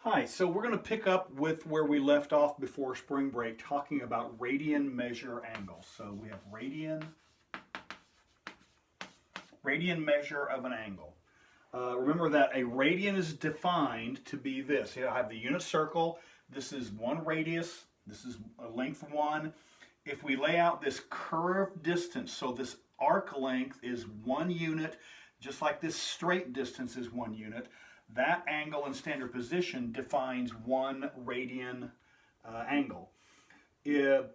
Hi, so we're going to pick up with where we left off before spring break, talking about radian measure angles. So we have radian measure of an angle. Remember that a radian is defined to be this. Here I have the unit circle. This is one radius. This is a length 1. If we lay out this curved distance, so this arc length is 1 unit, just like this straight distance is 1 unit, that angle in standard position defines 1 radian angle. This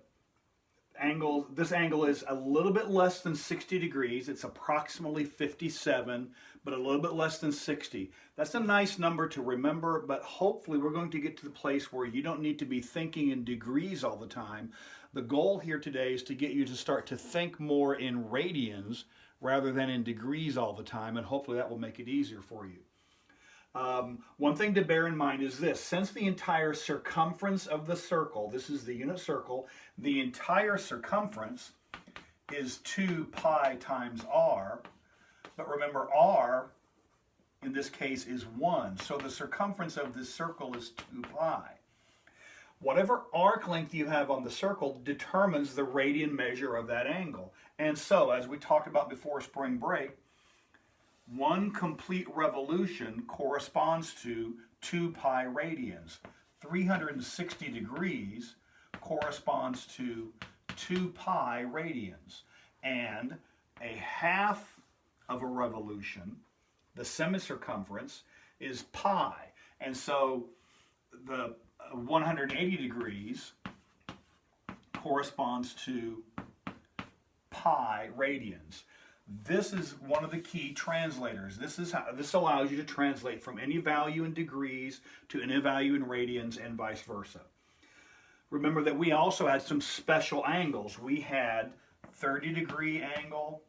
angle is a little bit less than 60 degrees. It's approximately 57, but a little bit less than 60. That's a nice number to remember, but hopefully we're going to get to the place where you don't need to be thinking in degrees all the time. The goal here today is to get you to start to think more in radians rather than in degrees all the time, and hopefully that will make it easier for you. One thing to bear in mind is this: since the entire circumference of the circle, this is the unit circle, the entire circumference is 2 pi times r, but remember r in this case is 1, so the circumference of this circle is 2 pi. Whatever arc length you have on the circle determines the radian measure of that angle. And so, as we talked about before spring break, 1 complete revolution corresponds to 2 pi radians. 360 degrees corresponds to 2 pi radians. And a half of a revolution, the semicircumference, is pi. And so the 180 degrees corresponds to pi radians. This is one of the key translators. This allows you to translate from any value in degrees to any value in radians and vice versa. Remember that we also had some special angles. We had 30-degree angle,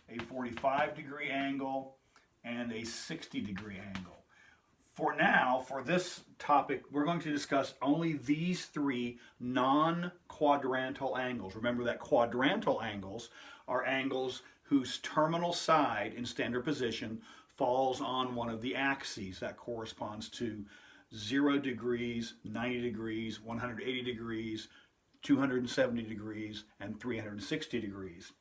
a 45-degree angle, and a 60-degree angle. For now, for this topic, we're going to discuss only these 3 non-quadrantal angles. Remember that quadrantal angles are angles whose terminal side in standard position falls on one of the axes. That corresponds to 0 degrees, 90 degrees, 180 degrees, 270 degrees, and 360 degrees.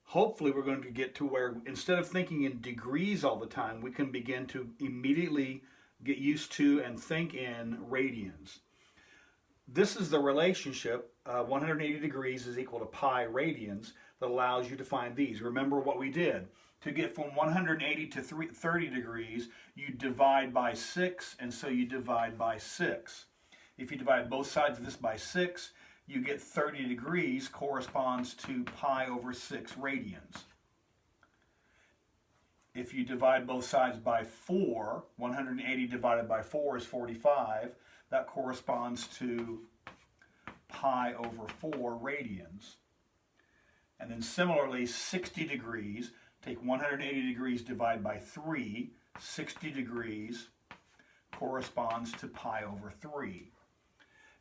Hopefully we're going to get to where, instead of thinking in degrees all the time, we can begin to immediately get used to and think in radians. This is the relationship, 180 degrees is equal to pi radians, that allows you to find these. Remember what we did. To get from 180 to 30 degrees, you divide by 6, and so you divide by 6. If you divide both sides of this by 6, you get 30 degrees corresponds to pi over 6 radians. If you divide both sides by 4, 180 divided by 4 is 45. That corresponds to pi over 4 radians. And then similarly, 60 degrees, take 180 degrees, divide by 3, 60 degrees corresponds to pi over 3.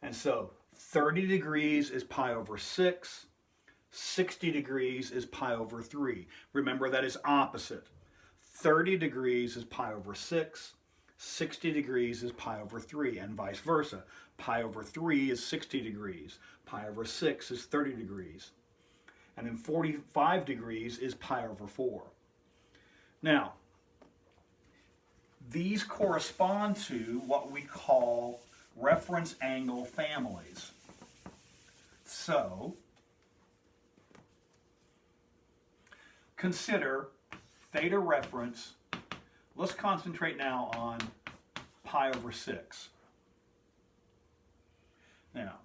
And so 30 degrees is pi over 6, 60 degrees is pi over 3. Remember that is opposite. 30 degrees is pi over 6, 60 degrees is pi over 3, and vice versa. Pi over 3 is 60 degrees, pi over 6 is 30 degrees. And then 45 degrees is pi over 4. Now, these correspond to what we call reference angle families. So, consider theta reference. Let's concentrate now on pi over 6. Now,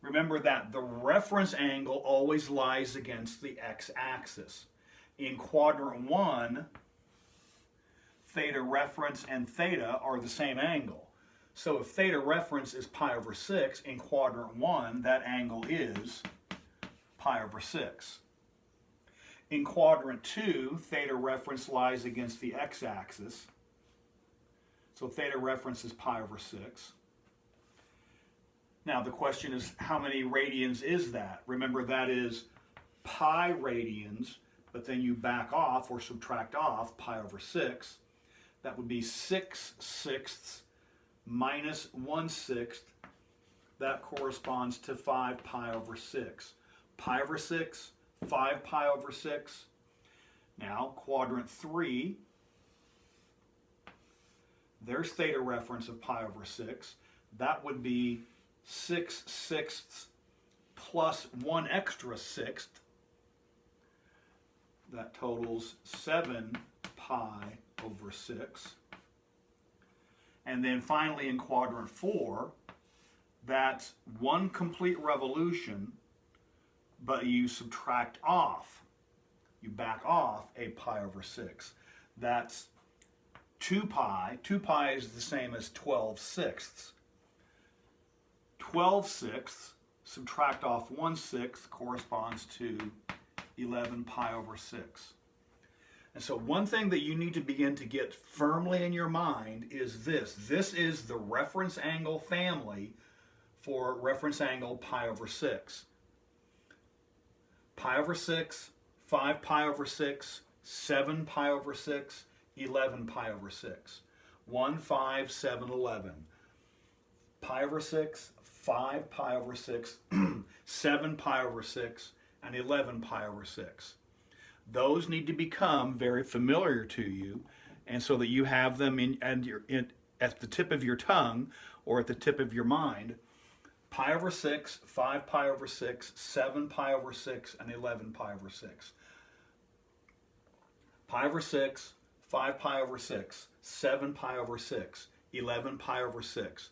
remember that the reference angle always lies against the x-axis. In quadrant 1, theta reference and theta are the same angle. So if theta reference is pi over 6, in quadrant 1, that angle is pi over 6. In quadrant 2, theta reference lies against the x-axis. So theta reference is pi over 6. Now the question is, how many radians is that? Remember, that is pi radians, but then you back off or subtract off pi over 6. That would be 6/6 minus 1/6. That corresponds to 5 pi over 6. Pi over 6, 5 pi over 6. Now, quadrant 3, there's theta reference of pi over 6. That would be 6/6 plus 1 extra sixth. That totals 7 pi over 6. And then finally in quadrant 4, that's 1 complete revolution, but you subtract off, you back off a pi over 6. That's 2 pi. 2 pi is the same as 12/6. 12/6 subtract off 1/6 corresponds to 11 pi over 6. And so one thing that you need to begin to get firmly in your mind is this. This is the reference angle family for reference angle pi over 6. Pi over 6, 5 pi over 6, 7 pi over 6, 11 pi over 6. 1, 5, 7, 11. Pi over 6, 5 pi over 6, 7 pi over 6, and 11 pi over 6. Those need to become very familiar to you, and so that you have them at the tip of your tongue or at the tip of your mind. Pi over 6, 5 pi over 6, 7 pi over 6, and 11 pi over 6. Pi over 6, 5 pi over 6, 7 pi over 6, 11 pi over 6.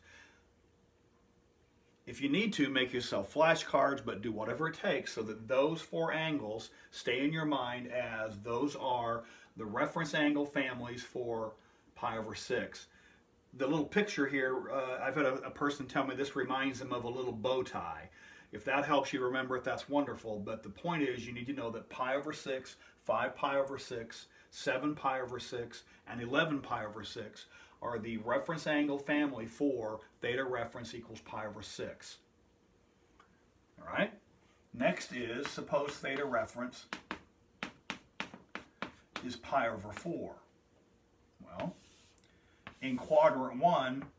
If you need to, make yourself flashcards, but do whatever it takes so that those 4 angles stay in your mind as those are the reference angle families for pi over 6. The little picture here, I've had a person tell me this reminds them of a little bow tie. If that helps you remember it, that's wonderful. But the point is, you need to know that pi over 6, 5 pi over 6, 7 pi over 6, and 11 pi over 6 are the reference angle family for theta reference equals pi over 6. All right? Next is, suppose theta reference is pi over 4. Well, in quadrant 1,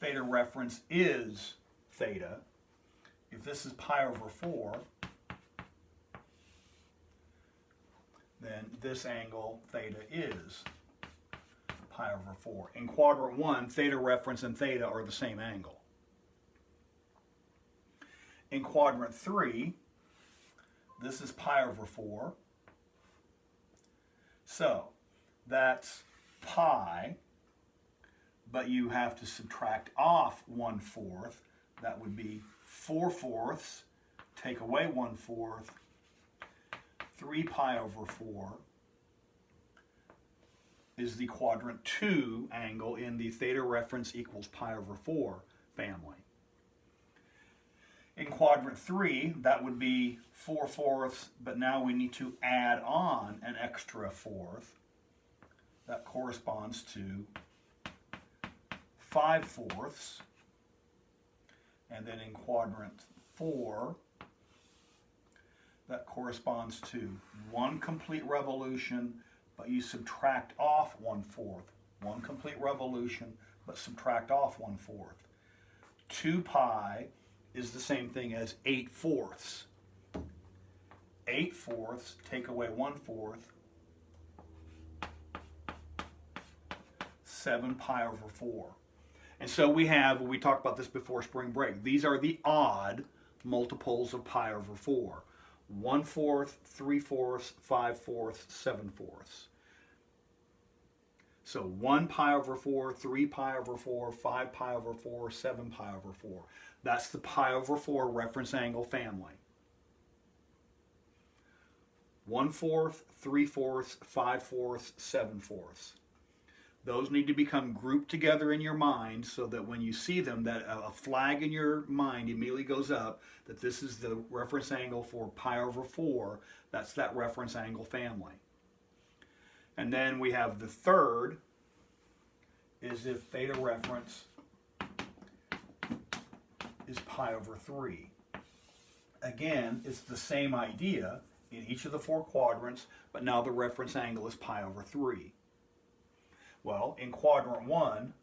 theta reference is theta. If this is pi over 4, then this angle theta is pi over 4. In quadrant 1, theta reference and theta are the same angle. In quadrant 3, this is pi over 4. So that's pi, but you have to subtract off 1/4. That would be 4/4. Take away 1/4. 3 pi over 4 is the quadrant 2 angle in the theta reference equals pi over 4 family. In quadrant 3, that would be 4/4, but now we need to add on an extra 4th. That corresponds to 5/4. And then in quadrant 4, that corresponds to 1 complete revolution, but you subtract off 1/4. 1 complete revolution, but subtract off 1/4. 2 pi is the same thing as 8/4. 8/4, take away 1/4. 7 pi over 4. And so we talked about this before spring break. These are the odd multiples of pi over 4. 1/4, 3/4, 5/4, 7/4. So 1 pi over 4, 3 pi over 4, 5 pi over 4, 7 pi over 4. That's the pi over 4 reference angle family. 1/4, 3/4, 5/4, 7/4. Those need to become grouped together in your mind so that when you see them, that a flag in your mind immediately goes up that this is the reference angle for pi over 4. That's that reference angle family. And then we have the third is if theta reference is pi over 3. Again, it's the same idea in each of the 4 quadrants, but now the reference angle is pi over 3. Well, in quadrant 1,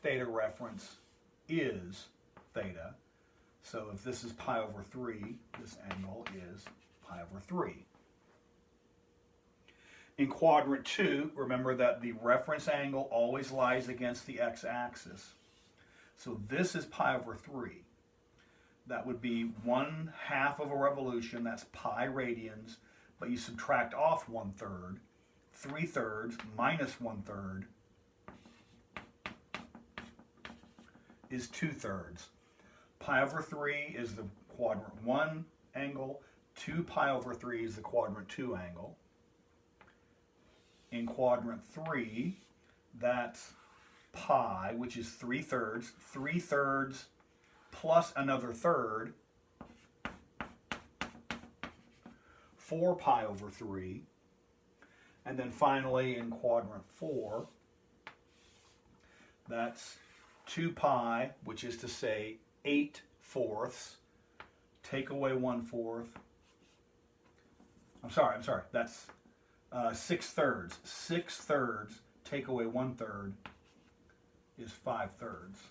theta reference is theta. So if this is pi over 3, this angle is pi over 3. In quadrant 2, remember that the reference angle always lies against the x-axis. So this is pi over 3. That would be 1/2 of a revolution, that's pi radians, but you subtract off 1/3, 3/3 minus 1/3 is 2/3. Pi over 3 is the quadrant 1 angle, 2 pi over 3 is the quadrant 2 angle. In quadrant 3, that's pi, which is 3/3, 3/3 plus another third, 4 pi over 3. And then finally in quadrant 4, that's 2 pi, which is to say 8/4, take away 1/4. I'm sorry, that's 6/3. 6/3 take away 1/3 is 5/3.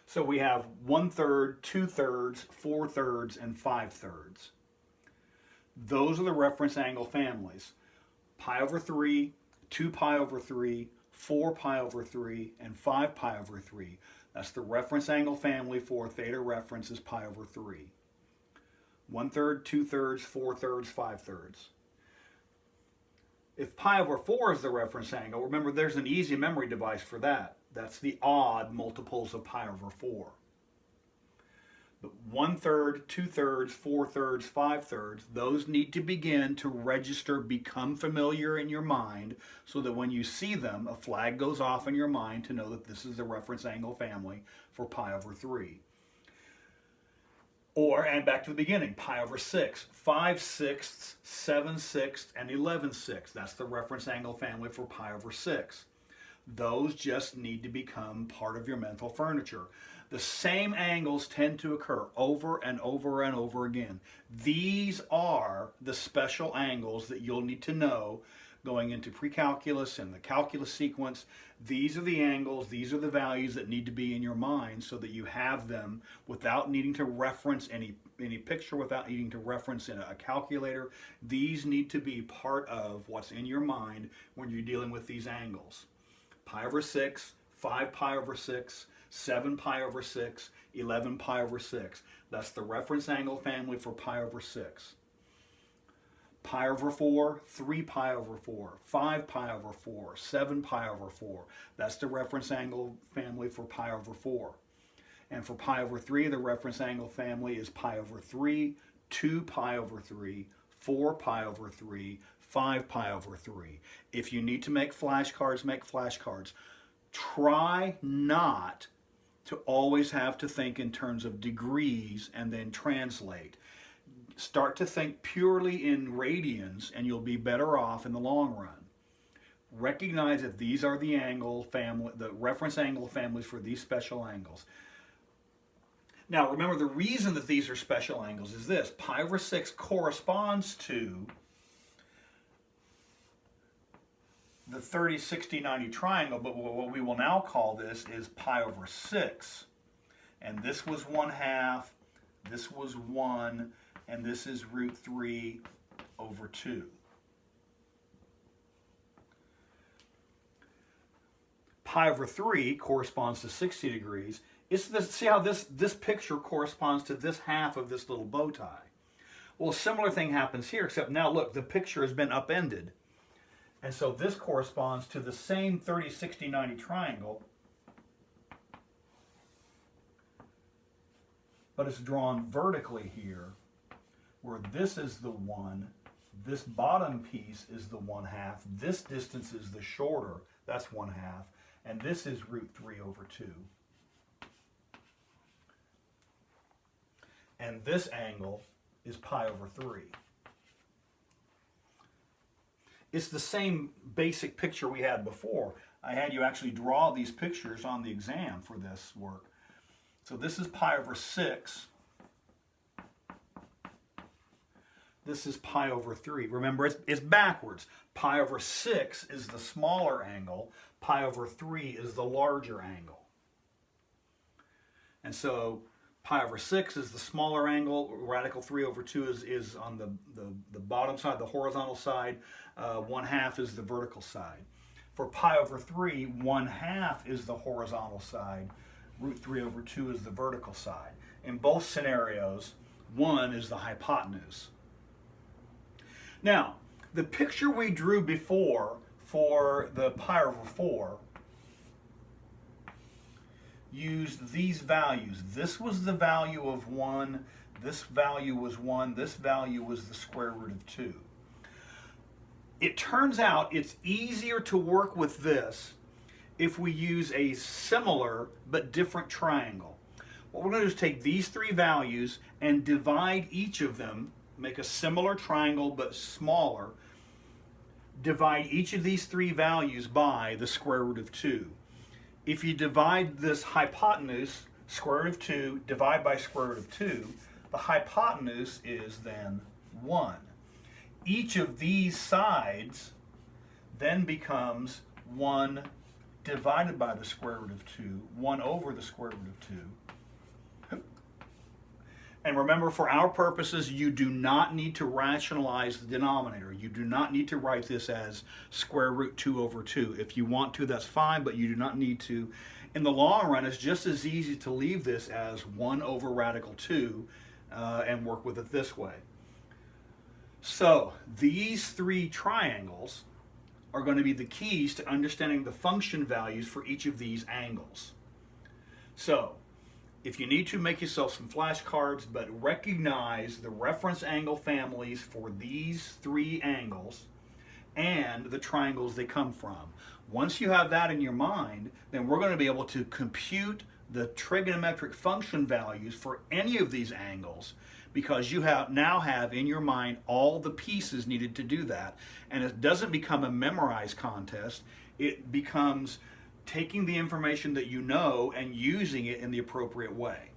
So we have 1/3, 2/3, 4/3, and 5/3. Those are the reference angle families. Pi over 3, 2 pi over 3, 4 pi over 3, and 5 pi over 3. That's the reference angle family for theta reference is pi over 3. 1/3, 2/3, 4/3, 5/3. If pi over 4 is the reference angle, remember there's an easy memory device for that. That's the odd multiples of pi over 4. But 1/3, 2/3, 4/3, 5/3, those need to begin to register, become familiar in your mind, so that when you see them, a flag goes off in your mind to know that this is the reference angle family for pi over 3. Or, and back to the beginning, pi over 6, 5/6, 7/6, and 11/6. That's the reference angle family for pi over 6. Those just need to become part of your mental furniture. The same angles tend to occur over and over and over again. These are the special angles that you'll need to know going into pre-calculus and the calculus sequence. These are the angles, these are the values that need to be in your mind so that you have them without needing to reference any picture, without needing to reference in a calculator. These need to be part of what's in your mind when you're dealing with these angles. Pi over 6, 5 pi over 6, 7 pi over 6, 11 pi over 6. That's the reference angle family for pi over 6. Pi over 4, 3 pi over 4, 5 pi over 4, 7 pi over 4. That's the reference angle family for pi over 4. And for pi over 3, the reference angle family is pi over 3, 2 pi over 3, 4 pi over 3, 5 pi over 3. If you need to make flashcards, make flashcards. Try not to always have to think in terms of degrees and then translate. Start to think purely in radians and you'll be better off in the long run. Recognize that these are the angle family, the reference angle families for these special angles. Now remember, the reason that these are special angles is this: pi over 6 corresponds to the 30, 60, 90 triangle, but what we will now call this is pi over 6. And this was 1/2, this was 1, and this is root 3 over 2. Pi over 3 corresponds to 60 degrees. See how this picture corresponds to this half of this little bow tie. Well, a similar thing happens here, except now look, the picture has been upended. And so this corresponds to the same 30, 60, 90 triangle, but it's drawn vertically here, where this is the 1, this bottom piece is the 1/2, this distance is the shorter, that's 1/2, and this is root 3 over 2. And this angle is pi over 3. It's the same basic picture we had before. I had you actually draw these pictures on the exam for this work. So this is pi over 6. this is pi over 3. Remember, it's backwards. Pi over 6 is the smaller angle. Pi over 3 is the larger angle. And so pi over 6 is the smaller angle. Radical 3 over 2 is on the bottom side, the horizontal side. 1/2 is the vertical side. For pi over 3, 1/2 is the horizontal side. Root 3 over 2 is the vertical side. In both scenarios, 1 is the hypotenuse. Now, the picture we drew before for the pi over 4 used these values. This was the value of 1, this value was 1, this value was the square root of 2. It turns out it's easier to work with this if we use a similar but different triangle. What we're going to do is take these three values and divide each of them, make a similar triangle but smaller, divide each of these three values by the square root of 2. If you divide this hypotenuse, square root of 2, divide by square root of 2, the hypotenuse is then 1. Each of these sides then becomes 1 divided by the square root of 2, 1 over the square root of 2. And remember, for our purposes, you do not need to rationalize the denominator. You do not need to write this as square root 2 over 2. If you want to, that's fine, but you do not need to. In the long run, it's just as easy to leave this as 1 over radical 2 and work with it this way. So these three triangles are going to be the keys to understanding the function values for each of these angles. So if you need to, make yourself some flashcards, but recognize the reference angle families for these three angles and the triangles they come from. Once you have that in your mind, then we're going to be able to compute the trigonometric function values for any of these angles, because you now have in your mind all the pieces needed to do that. And it doesn't become a memorized contest. It becomes taking the information that you know and using it in the appropriate way.